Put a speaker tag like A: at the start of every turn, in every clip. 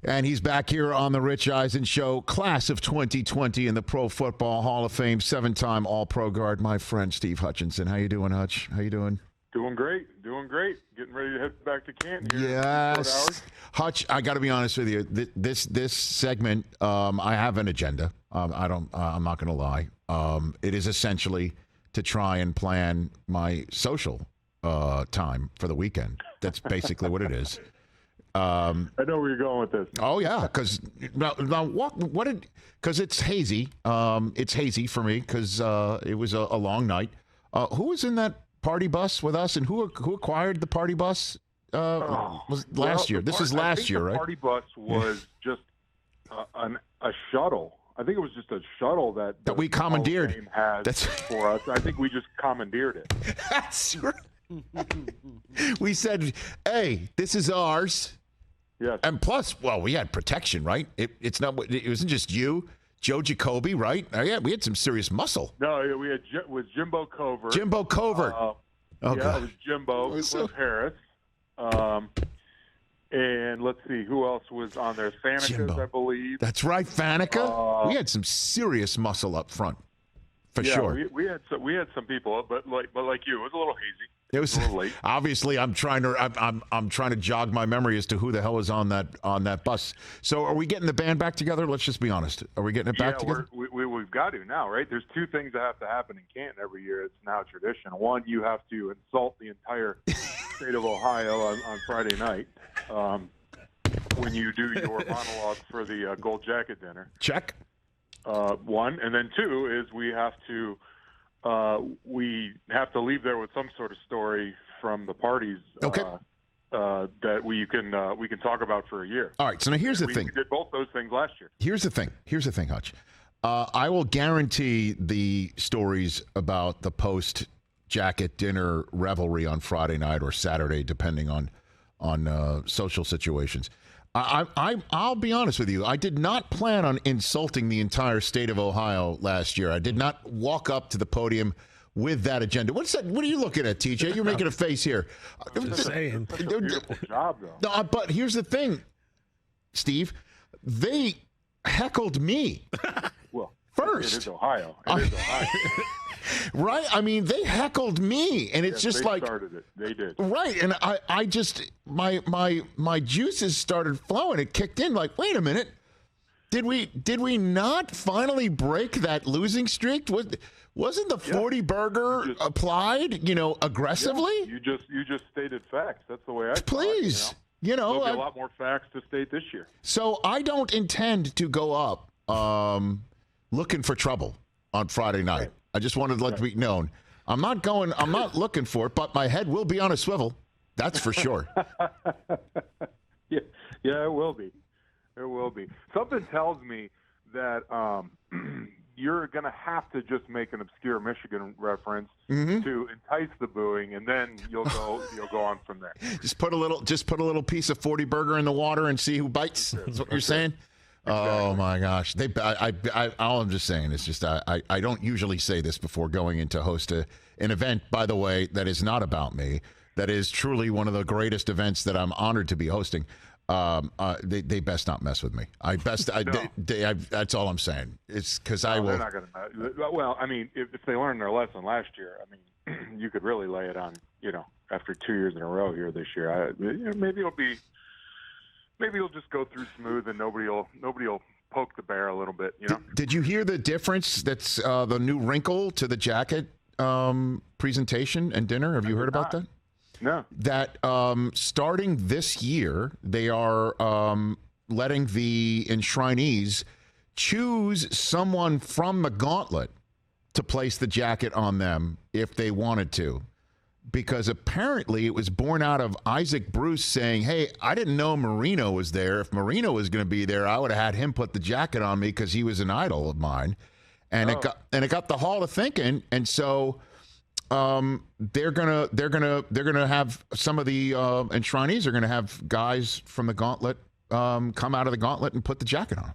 A: And he's back here on the Rich Eisen Show, class of 2020 in the Pro Football Hall of Fame, 7-time All-Pro guard, my friend Steve Hutchinson. How you doing, Hutch? How you doing?
B: Doing great. Getting ready to head back to Canton here.
A: Yes. Hutch, I got to be honest with you. This segment, I have an agenda. I'm not going to lie. It is essentially to try and plan my social time for the weekend. That's basically what it is.
B: I know where you're going with this.
A: Oh yeah, because because it's hazy. It's hazy for me because it was a long night. Who was in that party bus with us, and who acquired the party bus? Was last year. This is last year, right?
B: The party bus was just a shuttle. I think it was just a shuttle that
A: we commandeered.
B: That's for us. I think we just commandeered it.
A: That's right. We said, "Hey, this is ours."
B: Yes.
A: And plus, well, we had protection, right? It wasn't just you, Joe Jacoby, right? Yeah, we had some serious muscle.
B: No, we had was Jimbo Covert.
A: Jimbo Covert.
B: It was Jimbo. It was Harris. And let's see who else was on there. Faneca, I believe.
A: That's right, Faneca. We had some serious muscle up front, for sure.
B: We had some people, but like you, it was a little hazy.
A: It was obviously. I'm trying to jog my memory as to who the hell was on that bus. So, are we getting the band back together? Let's just be honest. Are we getting it back together?
B: We've got to now, right? There's two things that have to happen in Canton every year. It's now tradition. One, you have to insult the entire state of Ohio on Friday night when you do your monologue for the Gold Jacket dinner.
A: Check.
B: One, and then two is we have to leave there with some sort of story from the parties.
A: Okay.
B: That we can talk about for a year.
A: All right. So now here's the thing.
B: We did both those things last year.
A: Here's the thing, Hutch. I will guarantee the stories about the post-jacket dinner revelry on Friday night or Saturday, depending on social situations. I'll be honest with you. I did not plan on insulting the entire state of Ohio last year. I did not walk up to the podium with that agenda. What's that? What are you looking at, TJ? You're making a face here.
C: I'm just saying.
B: Beautiful job, though.
A: No, but here's the thing, Steve. They heckled me.
B: Well,
A: first.
B: It is Ohio. It is Ohio.
A: Right? I mean, they heckled me, and it's just
B: they
A: like
B: started it. They did.
A: Right, and I just my juices started flowing. It kicked in. Like, wait a minute, did we not finally break that losing streak? Wasn't the 40 burger applied? Aggressively.
B: Yeah, you just stated facts. That's the way I.
A: Please,
B: there'll be a lot more facts to state this year.
A: So I don't intend to go up looking for trouble on Friday night. Right. I just wanted to let it be known. I'm not looking for it, but my head will be on a swivel. That's for sure.
B: Yeah, it will be. It will be. Something tells me that you're going to have to just make an obscure Michigan reference to entice the booing, and then you'll go on from there.
A: Just put a little piece of 40 burger in the water and see who bites. That's what you're saying. Exactly. Oh my gosh! All I'm just saying is just I don't usually say this before going in to host an event. By the way, that is not about me. That is truly one of the greatest events that I'm honored to be hosting. They best not mess with me. That's all I'm saying. It's because I will.
B: They're not going to. Well, I mean, if they learned their lesson last year, I mean, you could really lay it on. After 2 years in a row here this year, maybe it'll be. Maybe you'll just go through smooth, and nobody will poke the bear a little bit.
A: Did you hear the difference? That's the new wrinkle to the jacket presentation and dinner. Have you heard about that?
B: No.
A: That starting this year, they are letting the enshrinees choose someone from the gauntlet to place the jacket on them if they wanted to. Because apparently it was born out of Isaac Bruce saying, hey, I didn't know Marino was there. If Marino was going to be there, I would have had him put the jacket on me because he was an idol of mine. And it got the Hall to thinking. And so they're gonna have some of the enshrinees are going to have guys from the gauntlet come out of the gauntlet and put the jacket on.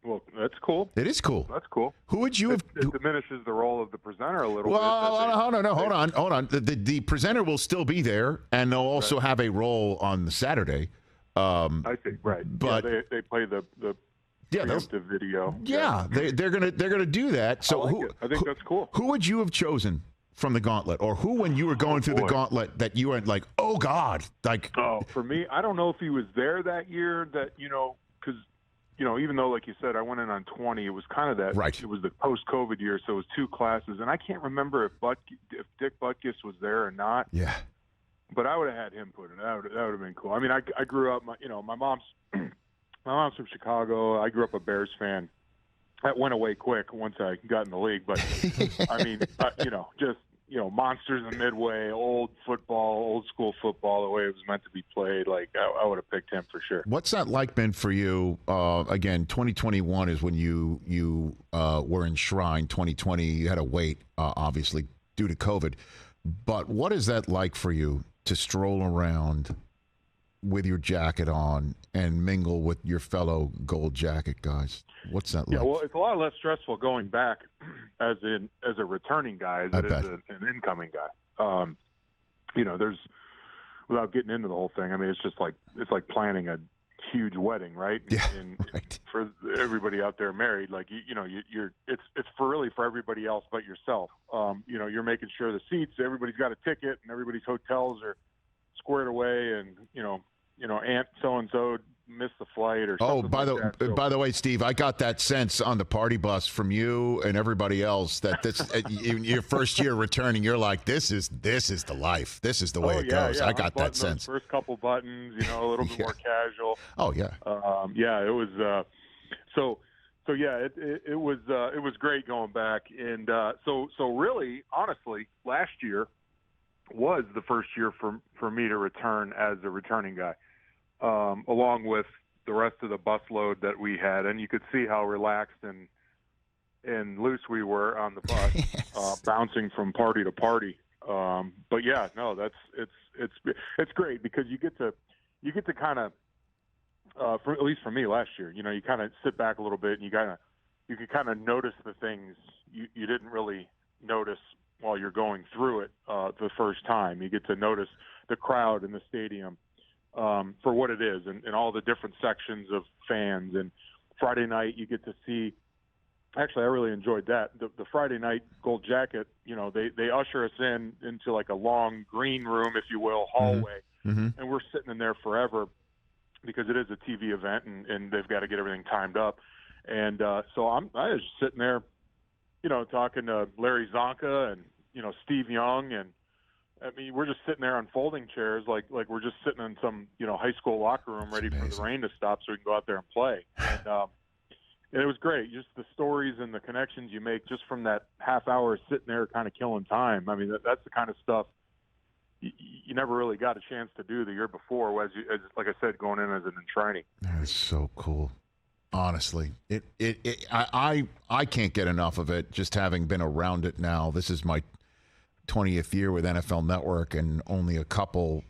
B: Well, that's cool.
A: It is cool.
B: That's cool.
A: Who would you have?
B: It diminishes the role of the presenter a little bit.
A: Well, hold on. The presenter will still be there, and they'll also have a role on the Saturday.
B: I see. Right.
A: But
B: they play the preemptive video.
A: Yeah, they're gonna do that. So
B: I think that's cool.
A: Who would you have chosen from the gauntlet, or who, when you were going through the gauntlet, that you were like, oh God, like?
B: Oh, for me, I don't know if he was there that year. That because even though, like you said, I went in on 20, it was kind of that.
A: Right.
B: It was the post-COVID year, so it was 2 classes, and I can't remember if Dick Butkus was there or not.
A: Yeah.
B: But I would have had him put it. That would have been cool. I mean, I grew up. My mom's from Chicago. I grew up a Bears fan. That went away quick once I got in the league. But I mean, just monsters in Midway, old school football, the way it was meant to be played. Like I would have picked him for sure.
A: What's that like been for you? Again, 2021 is when you were enshrined. 2020, you had to wait, obviously due to COVID. But what is that like for you to stroll around with your jacket on and mingle with your fellow gold jacket guys? What's that like?
B: Yeah, well, it's a lot less stressful going back as a returning guy as it is an incoming guy. There's, without getting into the whole thing, I mean, it's like planning a huge wedding, right?
A: Yeah,
B: right. For everybody out there married, like it's for everybody else but yourself. You're making sure the seats, everybody's got a ticket, and everybody's hotels are squared away, and Aunt so and so missed the flight or something.
A: Oh, by the way, Steve, I got that sense on the party bus from you and everybody else that this your first year returning, you're like, this is the life. This is the way it goes. Yeah. I got that sense.
B: First couple buttons, a little bit more casual.
A: Oh yeah.
B: It was. So yeah, it was great going back, and so really, honestly, last year was the first year for me to return as a returning guy. Along with the rest of the busload that we had, and you could see how relaxed and loose we were on the bus, yes. Bouncing from party to party. But yeah, no, it's great because you get to kind of, at least for me last year, you kind of sit back a little bit and you can kind of notice the things you didn't really notice while you're going through it the first time. You get to notice the crowd in the stadium. For what it is, and all the different sections of fans. And Friday night, you get to see. Actually, I really enjoyed that. The Friday night Gold Jacket. They usher us into like a long green room, if you will, hallway, and we're sitting in there forever because it is a TV event, and they've got to get everything timed up. And so I was just sitting there, talking to Larry Zonka and Steve Young and. I mean, we're just sitting there on folding chairs, like we're just sitting in some, high school locker room ready for the rain to stop so we can go out there and play. And it was great. Just the stories and the connections you make just from that half hour sitting there kind of killing time. I mean, that's the kind of stuff you never really got a chance to do the year before, as like I said, going in as an enshrining.
A: That is so cool. Honestly, I can't get enough of it, just having been around it now. This is my 20th year with NFL Network, and only a couple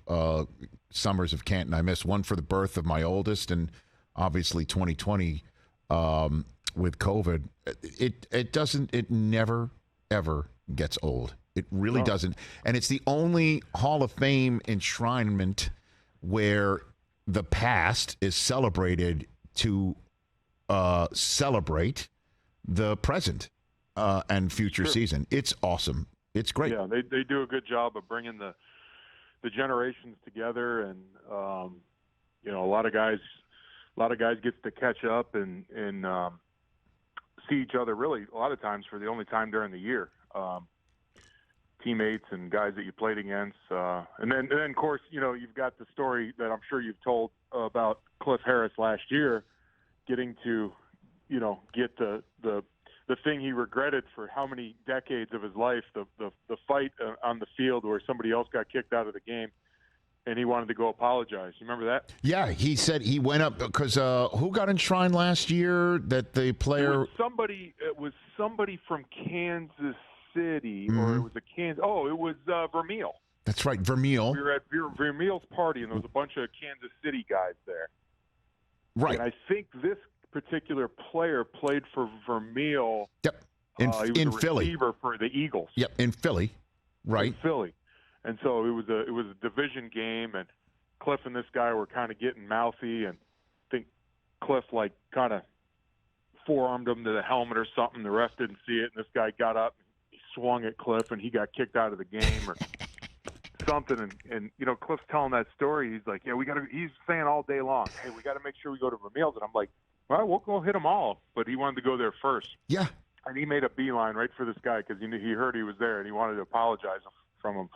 A: summers of Canton I missed. One for the birth of my oldest, and obviously 2020 with COVID. It never ever gets old. It really doesn't. And it's the only Hall of Fame enshrinement where the past is celebrated to celebrate the present and future season. It's awesome. It's great.
B: Yeah, they do a good job of bringing the generations together, and a lot of guys gets to catch up and see each other really a lot of times for the only time during the year. Teammates and guys that you played against, and then of course you've got the story that I'm sure you've told about Cliff Harris last year, getting to get the thing he regretted for how many decades of his life, the fight on the field where somebody else got kicked out of the game, and he wanted to go apologize. You remember that?
A: Yeah, he said he went up because who got enshrined last year? That the player
B: it was somebody from Kansas City, or it was it was Vermeil.
A: That's right, Vermeil.
B: We were at Vermeil's party, and there was a bunch of Kansas City guys there.
A: Right.
B: And I think this particular player played for Vermeil.
A: Yep. He was
B: in
A: a
B: Philly.
A: Receiver
B: for the Eagles.
A: Yep, in Philly. Right.
B: In Philly. And so it was a division game, and Cliff and this guy were kind of getting mouthy, and I think Cliff like kind of forearmed him to the helmet or something. The ref didn't see it, and this guy got up, and he swung at Cliff, and he got kicked out of the game or something. And you know, Cliff's telling that story. He's like, yeah, he's saying all day long, hey, we got to make sure we go to Vermeil's. And I'm like, well, we'll go hit them all. But he wanted to go there first.
A: Yeah.
B: And he made a beeline right for this guy because he heard he was there, and he wanted to apologize from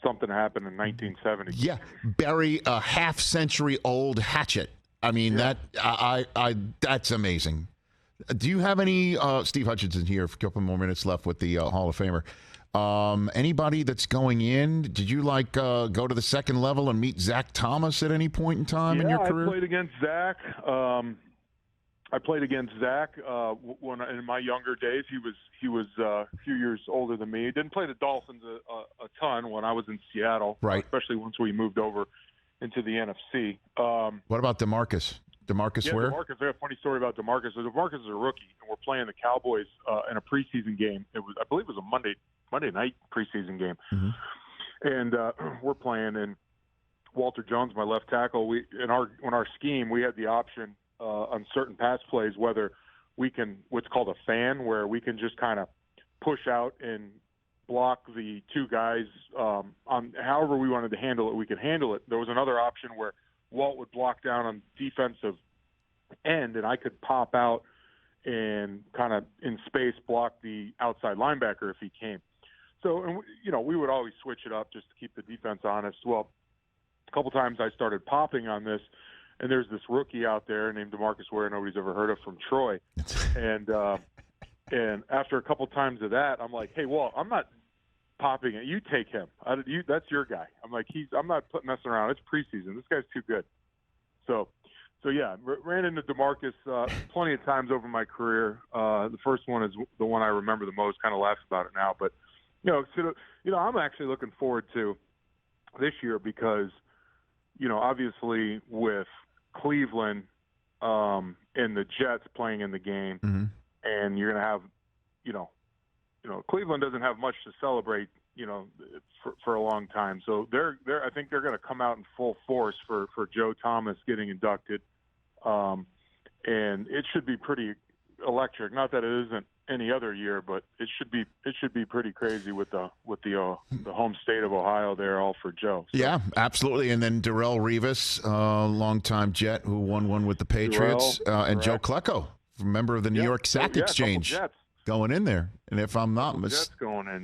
B: something that happened in 1970.
A: Yeah, bury a half-century-old hatchet. I mean, that's amazing. Do you have any, Steve Hutchinson here, a couple more minutes left with the Hall of Famer. Anybody that's going in, did you go to the second level and meet Zach Thomas at any point in time in your career?
B: I played against Zach. When in my younger days. He was a few years older than me. Didn't play the Dolphins a ton when I was in Seattle,
A: right?
B: Especially once we moved over into the NFC.
A: What about DeMarcus? DeMarcus where?
B: DeMarcus. I have a funny story about DeMarcus. So DeMarcus is a rookie, and we're playing the Cowboys in a preseason game. I believe it was a Monday night preseason game, and we're playing. And Walter Jones, my left tackle, in our scheme, we had the option on certain pass plays whether we can what's called a fan, where we can just kind of push out and block the two guys on however we wanted to handle it. We could handle it. There was another option where Walt would block down on defensive end, and I could pop out and kind of in space block the outside linebacker if he came. So, and, you know, we would always switch it up just to keep the defense honest. Well, a couple times I started popping on this, and there's this rookie out there named DeMarcus Ware nobody's ever heard of from Troy. And after a couple times of that, I'm like, hey, Walt, I'm not popping it. You take him. That's your guy. I'm like, I'm not messing around. It's preseason. This guy's too good. So yeah, ran into DeMarcus plenty of times over my career. The first one is the one I remember the most. Kind of laugh about it now, but I'm actually looking forward to this year because, obviously with Cleveland and the Jets playing in the game, and you're going to have, Cleveland doesn't have much to celebrate, for a long time. So I think they're going to come out in full force for Joe Thomas getting inducted. And it should be pretty electric. Not that it isn't any other year, but it should be pretty crazy with the home state of Ohio there, all for Joe. So.
A: Yeah, absolutely. And then Darrelle Revis, longtime Jet who won one with the Patriots, and Joe Klecko, member of the New York Sack Exchange, going in there. And if I'm not mistaken,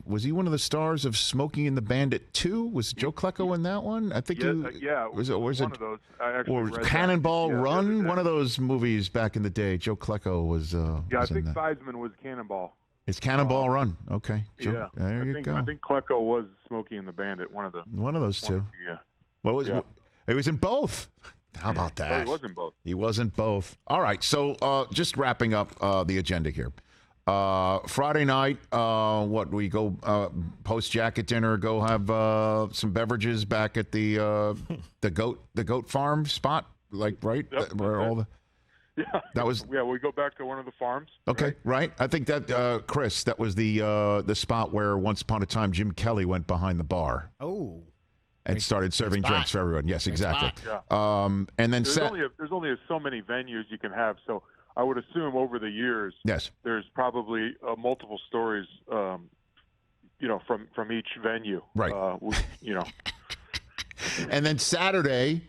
A: was he one of the stars of Smokey and the Bandit 2? Was Joe Klecko in that one? I think was it one of those. Or Cannonball Run, one of those movies back in the day. Joe Klecko was.
B: I think Theismann was Cannonball.
A: It's Cannonball Run. Okay.
B: Joe,
A: there you go.
B: I think Klecko was Smokey and the Bandit. One of
A: those two.
B: Yeah.
A: What was? Yeah. It was in both. How about that?
B: He wasn't both.
A: He wasn't both. All right. So just wrapping up the agenda here. Friday night, we go post-jacket dinner, go have some beverages back at the goat farm spot, right?
B: Yep,
A: where all the that was.
B: Yeah, we go back to one of the farms.
A: Okay, right. I think that Chris, that was the spot where once upon a time Jim Kelly went behind the bar.
C: Oh.
A: And started serving drinks for everyone. Yes, exactly.
B: Yeah.
A: And then
B: there's only so many venues you can have. So I would assume over the years, there's probably multiple stories, from each venue.
A: Right. And then Saturday,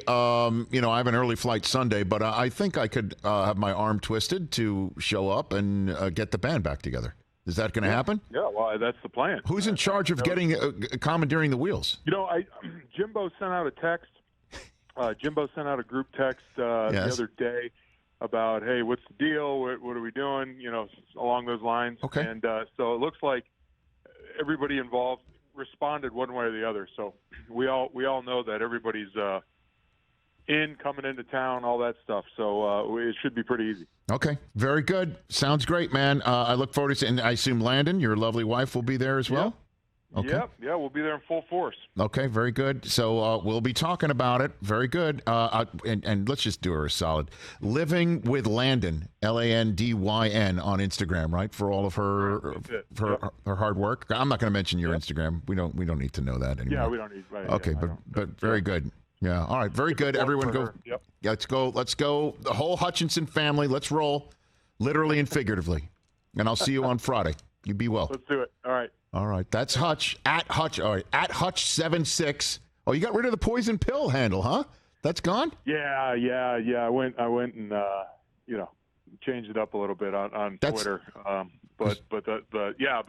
A: I have an early flight Sunday, but I think I could have my arm twisted to show up and get the band back together. Is that going to happen?
B: Yeah, well, that's the plan.
A: Who's in charge of commandeering the wheels?
B: Jimbo sent out a text. Jimbo sent out a group text the other day about, hey, what's the deal? What are we doing? Along those lines.
A: Okay.
B: And so it looks like everybody involved responded one way or the other. So we all know that everybody's coming into town, all that stuff. So it should be pretty easy.
A: Okay, very good. Sounds great, man. I look forward to it. And I assume Landon, your lovely wife, will be there as well? Okay.
B: Yep. Yeah, we'll be there in full force.
A: Okay, very good. So we'll be talking about it. Very good. And let's just do her a solid. Living with Landon, Landyn on Instagram, right? For all of her her hard work. I'm not going to mention your Instagram. We don't need to know that anymore.
B: Yeah, we don't need. Right,
A: okay,
B: yeah,
A: but very good. Yeah. All right. Very good. Everyone go.
B: Yep.
A: Let's go. Let's go. The whole Hutchinson family. Let's roll, literally and figuratively. And I'll see you on Friday. You be well.
B: Let's do it. All right.
A: All right. That's Hutch at Hutch. All right. At Hutch76. Oh, you got rid of the poison pill handle, huh? That's gone?
B: Yeah. I went and changed it up a little bit on Twitter. But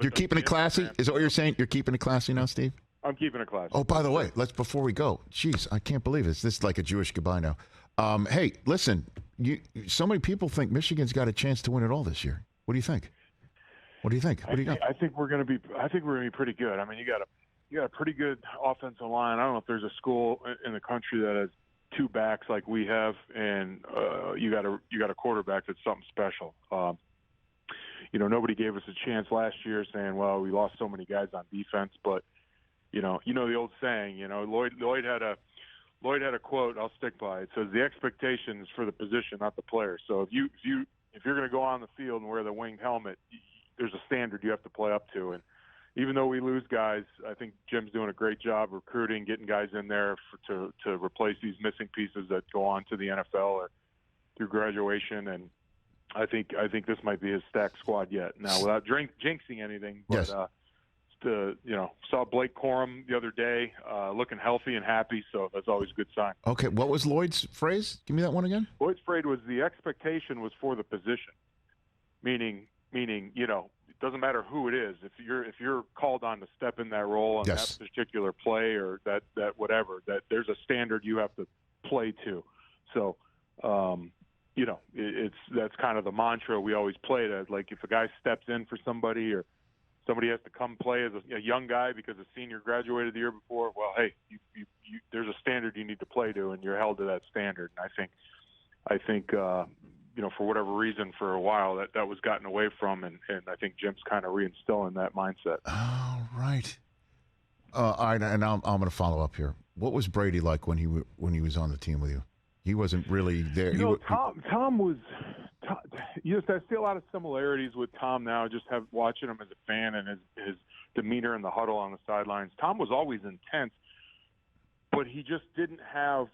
A: you're keeping it classy. Is that what you're saying? You're keeping it classy now, Steve?
B: I'm keeping it classy.
A: Oh, by the way, before we go. Jeez, I can't believe this. This is like a Jewish goodbye now. Hey, listen. So many people think Michigan's got a chance to win it all this year. What do you think? What do you think? What do you got?
B: I think we're going to be. I think we're going to be pretty good. I mean, you got a pretty good offensive line. I don't know if there's a school in the country that has two backs like we have, and you got a quarterback that's something special. Nobody gave us a chance last year, saying, "Well, we lost so many guys on defense." But you know the old saying. Lloyd had a quote. I'll stick by it. It says, "The expectation is for the position, not the player." So if you're going to go on the field and wear the winged helmet, there's a standard you have to play up to. And even though we lose guys, I think Jim's doing a great job recruiting, getting guys in there to replace these missing pieces that go on to the NFL or through graduation. And I think this might be his stacked squad yet. Now, without jinxing anything, but
A: yes.
B: Saw Blake Corum the other day, looking healthy and happy, so that's always a good sign.
A: Okay, what was Lloyd's phrase? Give me that one again.
B: Lloyd's phrase was the expectation was for the position, meaning it doesn't matter who it is. If you're called on to step in that role in that particular play or that whatever, that there's a standard you have to play to. So, that's kind of the mantra we always play. That like if a guy steps in for somebody or somebody has to come play as a young guy because a senior graduated the year before, well, hey, you there's a standard you need to play to, and you're held to that standard. And I think. For whatever reason, for a while that was gotten away from, and I think Jim's kind of reinstilling that mindset.
A: All right. All right, and I'm going to follow up here. What was Brady like when he was on the team with you? He wasn't really there.
B: Tom was. I see a lot of similarities with Tom now. Just watching him as a fan and his demeanor in the huddle on the sidelines. Tom was always intense, but he just didn't have.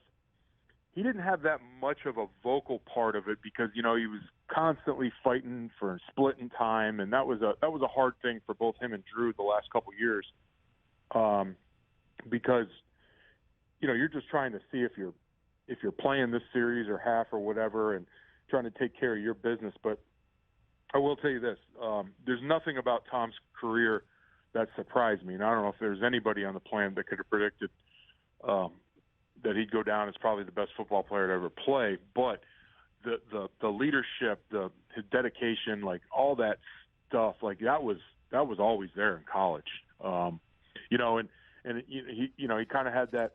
B: He didn't have that much of a vocal part of it because he was constantly fighting for splitting time, and that was a hard thing for both him and Drew the last couple of years, because you're just trying to see if you're playing this series or half or whatever, and trying to take care of your business. But I will tell you this: there's nothing about Tom's career that surprised me, and I don't know if there's anybody on the planet that could have predicted. That he'd go down as probably the best football player to ever play, but the leadership, his dedication, like all that stuff, like that was always there in college, and he kind of had that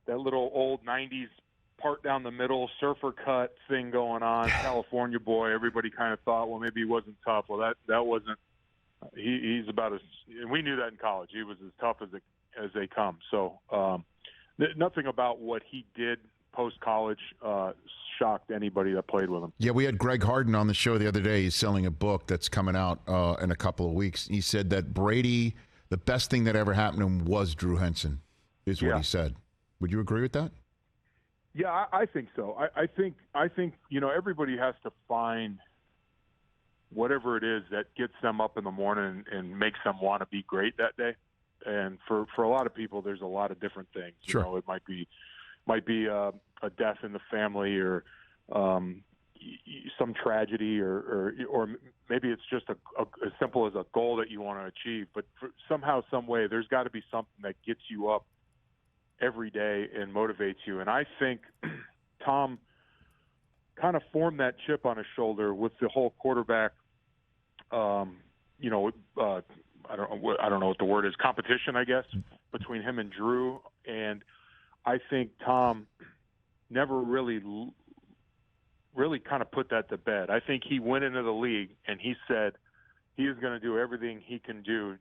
B: little old '90s part down the middle surfer cut thing going on, California boy. Everybody kind of thought, well, maybe he wasn't tough. Well, that wasn't. He's about as, and we knew that in college. He was as tough as they come. So. Nothing about what he did post-college shocked anybody that played with him.
A: Yeah, we had Greg Harden on the show the other day. He's selling a book that's coming out in a couple of weeks. He said that Brady, the best thing that ever happened to him was Drew Henson, is what he said. Would you agree with that?
B: Yeah, I think so. I think everybody has to find whatever it is that gets them up in the morning and makes them want to be great that day. And for a lot of people, there's a lot of different things.
A: Sure.
B: It might be a death in the family, or some tragedy, or maybe it's just as simple as a goal that you want to achieve. But somehow, some way, there's got to be something that gets you up every day and motivates you. And I think Tom kind of formed that chip on his shoulder with the whole quarterback. I don't know what the word is, competition, I guess, between him and Drew. And I think Tom never really kind of put that to bed. I think he went into the league and he said he is going to do everything he can do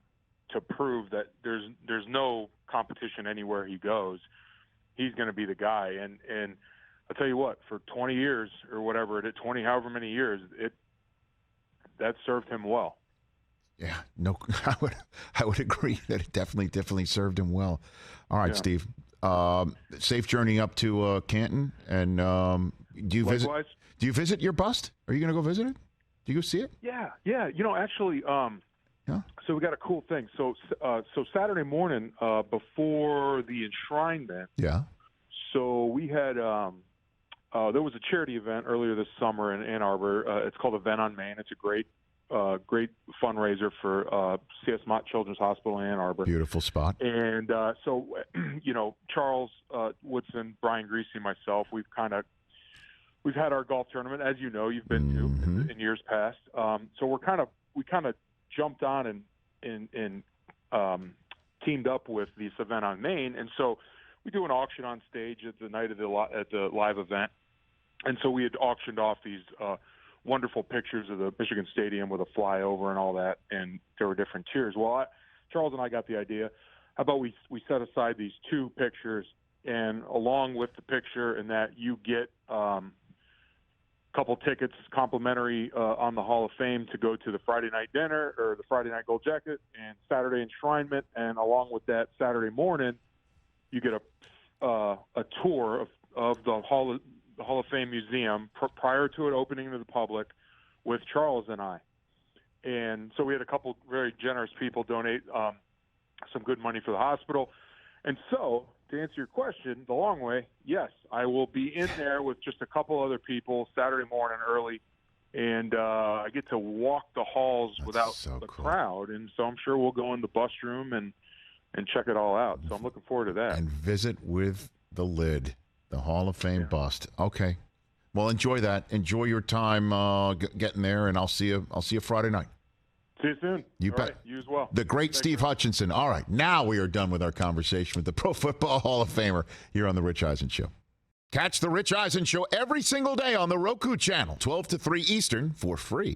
B: to prove that there's no competition anywhere he goes. He's going to be the guy. And I'll tell you what, for 20 years or whatever, 20 however many years, that served him well.
A: Yeah, no, I would agree that it definitely served him well. All right, Steve. Safe journey up to Canton, and do you visit your bust? Are you going to go visit it? Do you go see it?
B: Yeah. Actually, so we got a cool thing. So Saturday morning before the enshrinement.
A: Yeah.
B: So we had there was a charity event earlier this summer in Ann Arbor. It's called Event on Main. It's a great fundraiser for C.S. Mott Children's Hospital in Ann Arbor.
A: Beautiful spot.
B: And so, Charles Woodson, Brian Greasy, myself, we've had our golf tournament, as you know, you've been to in years past. So we kind of jumped on and teamed up with this Event on Main, and so we do an auction on stage at the night of the live event, and so we had auctioned off these wonderful pictures of the Michigan Stadium with a flyover and all that, and there were different tiers. Well, Charles and I got the idea. How about we set aside these two pictures, and along with the picture, and that you get couple tickets complimentary on the Hall of Fame to go to the Friday night dinner or the Friday night gold jacket and Saturday enshrinement, and along with that Saturday morning you get a tour of the Hall of Fame Museum prior to it opening to the public with Charles and I. And so we had a couple very generous people donate some good money for the hospital. And so, to answer your question the long way, yes, I will be in there with just a couple other people Saturday morning early, and I get to walk the halls without the crowd, and so I'm sure we'll go in the bus room and check it all out. So I'm looking forward to that.
A: And visit with the lid, the Hall of Fame bust. Okay. Well, enjoy that. Enjoy your time getting there, and I'll see you Friday night.
B: See you soon.
A: You bet.
B: Right, you as well.
A: The great Steve Hutchinson. All right, now we are done with our conversation with the Pro Football Hall of Famer here on The Rich Eisen Show. Catch The Rich Eisen Show every single day on the Roku channel, 12 to 3 Eastern, for free.